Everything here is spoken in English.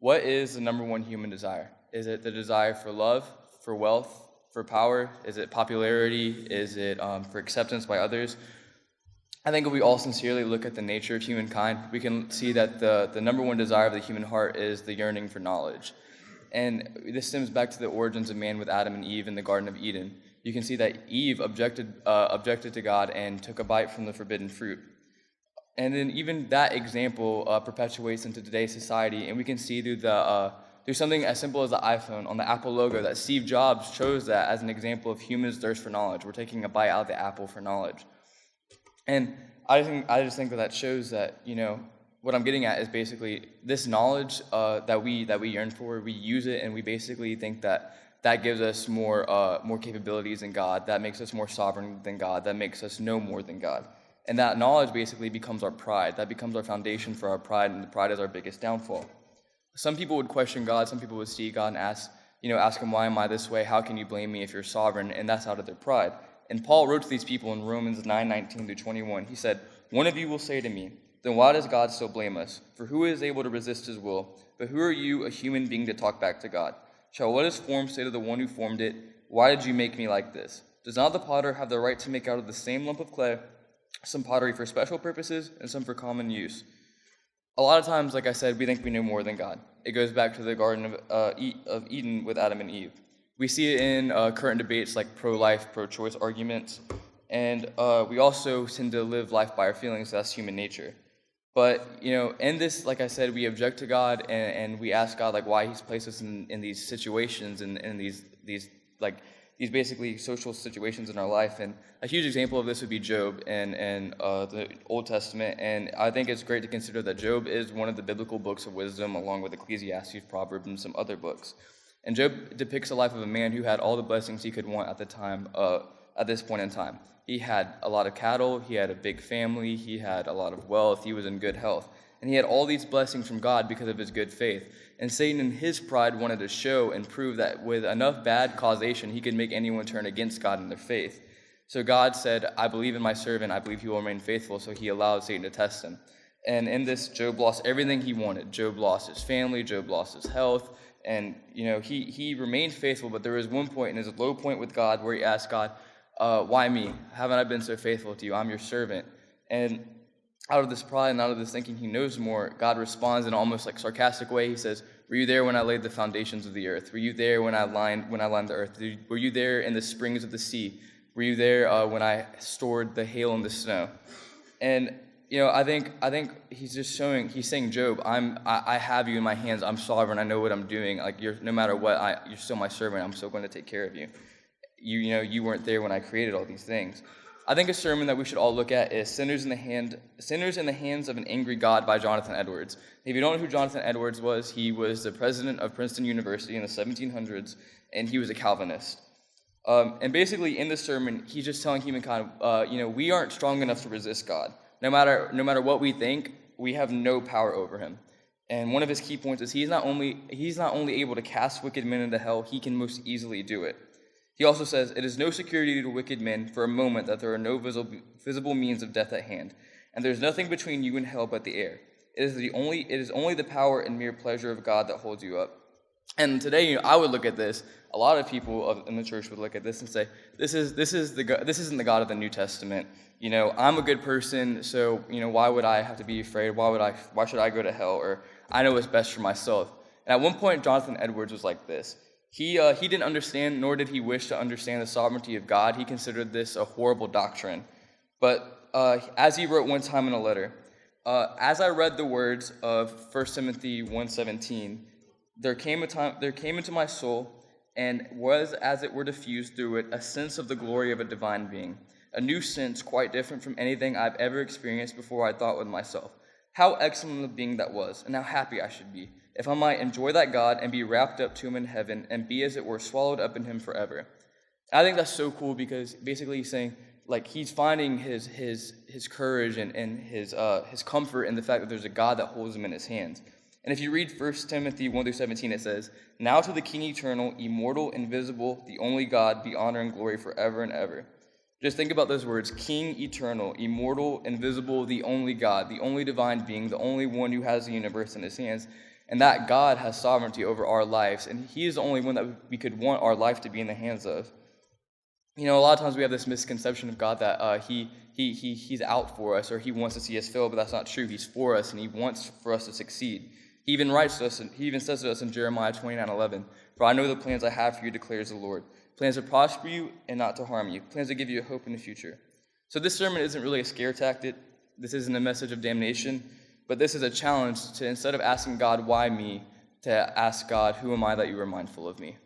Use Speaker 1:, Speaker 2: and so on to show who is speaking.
Speaker 1: What is the number one human desire? Is it the desire for love, for wealth, for power? Is it popularity? Is it for acceptance by others? I think if we all sincerely look at the nature of humankind, we can see that the number one desire of the human heart is the yearning for knowledge. And this stems back to the origins of man with Adam and Eve in the Garden of Eden. You can see that Eve objected to God and took a bite from the forbidden fruit. And then even that example perpetuates into today's society, and we can see through something as simple as the iPhone on the Apple logo that Steve Jobs chose that as an example of humans' thirst for knowledge. We're taking a bite out of the apple for knowledge. And I just think that shows that, what I'm getting at is basically this knowledge that we yearn for. We use it, and we basically think that gives us more capabilities than God. That makes us more sovereign than God. That makes us know more than God. And that knowledge basically becomes our pride. That becomes our foundation for our pride, and the pride is our biggest downfall. Some people would question God. Some people would see God and ask him, why am I this way? How can you blame me if you're sovereign? And that's out of their pride. And Paul wrote to these people in Romans 9:19-21. He said, "One of you will say to me, then why does God still blame us? For who is able to resist his will? But who are you, a human being, to talk back to God? Shall what is formed say to the one who formed it, why did you make me like this? Does not the potter have the right to make out of the same lump of clay some pottery for special purposes and some for common use?" A lot of times, like I said, we think we know more than God. It goes back to the Garden of Eden with Adam and Eve. We see it in current debates like pro-life, pro-choice arguments, and we also tend to live life by our feelings. That's human nature. But, in this, like I said, we object to God, and we ask God, why he's placed us in these situations and in these basically social situations in our life. And a huge example of this would be Job in the Old Testament. And I think it's great to consider that Job is one of the biblical books of wisdom, along with Ecclesiastes, Proverbs, and some other books. And Job depicts the life of a man who had all the blessings he could want at this point in time. He had a lot of cattle, he had a big family, he had a lot of wealth, he was in good health. And he had all these blessings from God because of his good faith. And Satan in his pride wanted to show and prove that with enough bad causation, he could make anyone turn against God in their faith. So God said, "I believe in my servant, I believe he will remain faithful," so he allowed Satan to test him. And in this, Job lost everything he wanted. Job lost his family, Job lost his health, and he remained faithful, but there was one point in his low point with God where he asked God, "Why me? Haven't I been so faithful to you? I'm your servant." And out of this pride and out of this thinking he knows more, God responds in an almost sarcastic way. He says, "Were you there when I laid the foundations of the earth? Were you there when I lined the earth? Were you there in the springs of the sea? Were you there when I stored the hail and the snow?" And I think he's saying, "Job, I have you in my hands. I'm sovereign. I know what I'm doing. No matter what, you're still my servant. I'm still going to take care of you. You weren't there when I created all these things." I think a sermon that we should all look at is Sinners in the Hands of an Angry God by Jonathan Edwards. If you don't know who Jonathan Edwards was, he was the president of Princeton University in the 1700s, and he was a Calvinist. And basically in this sermon, he's just telling humankind, we aren't strong enough to resist God. No matter what we think, we have no power over him. And one of his key points is he's not only able to cast wicked men into hell, he can most easily do it. He also says, "It is no security to wicked men for a moment that there are no visible means of death at hand, and there is nothing between you and hell but the air. It is only the power and mere pleasure of God that holds you up." And today, I would look at this. A lot of people in the church would look at this and say, "This isn't the God of the New Testament. I'm a good person, so why would I have to be afraid? Why should I go to hell? Or I know what's best for myself." And at one point, Jonathan Edwards was like this. He didn't understand, nor did he wish to understand the sovereignty of God. He considered this a horrible doctrine. But as he wrote one time in a letter, "As I read the words of 1 Timothy 1:17, there came into my soul, and was as it were diffused through it, a sense of the glory of a divine being, a new sense quite different from anything I've ever experienced before. I thought with myself, how excellent a being that was, and how happy I should be, if I might enjoy that God and be wrapped up to him in heaven and be as it were swallowed up in him forever." I think that's so cool because basically he's saying, he's finding his courage and his comfort in the fact that there's a God that holds him in his hands. And if you read 1 Timothy 1-17, it says, "Now to the King eternal, immortal, invisible, the only God, be honor and glory forever and ever." Just think about those words: King eternal, immortal, invisible, the only God, the only divine being, the only one who has the universe in his hands. and that God has sovereignty over our lives, and he is the only one that we could want our life to be in the hands of. A lot of times we have this misconception of God that he's out for us, or he wants to see us fail, but that's not true. He's for us, and he wants for us to succeed. He even writes to us, and he even says to us in Jeremiah 29:11, "For I know the plans I have for you, declares the Lord. Plans to prosper you and not to harm you. Plans to give you a hope in the future." So this sermon isn't really a scare tactic. This isn't a message of damnation, but this is a challenge to, instead of asking God, why me, to ask God, who am I that you are mindful of me?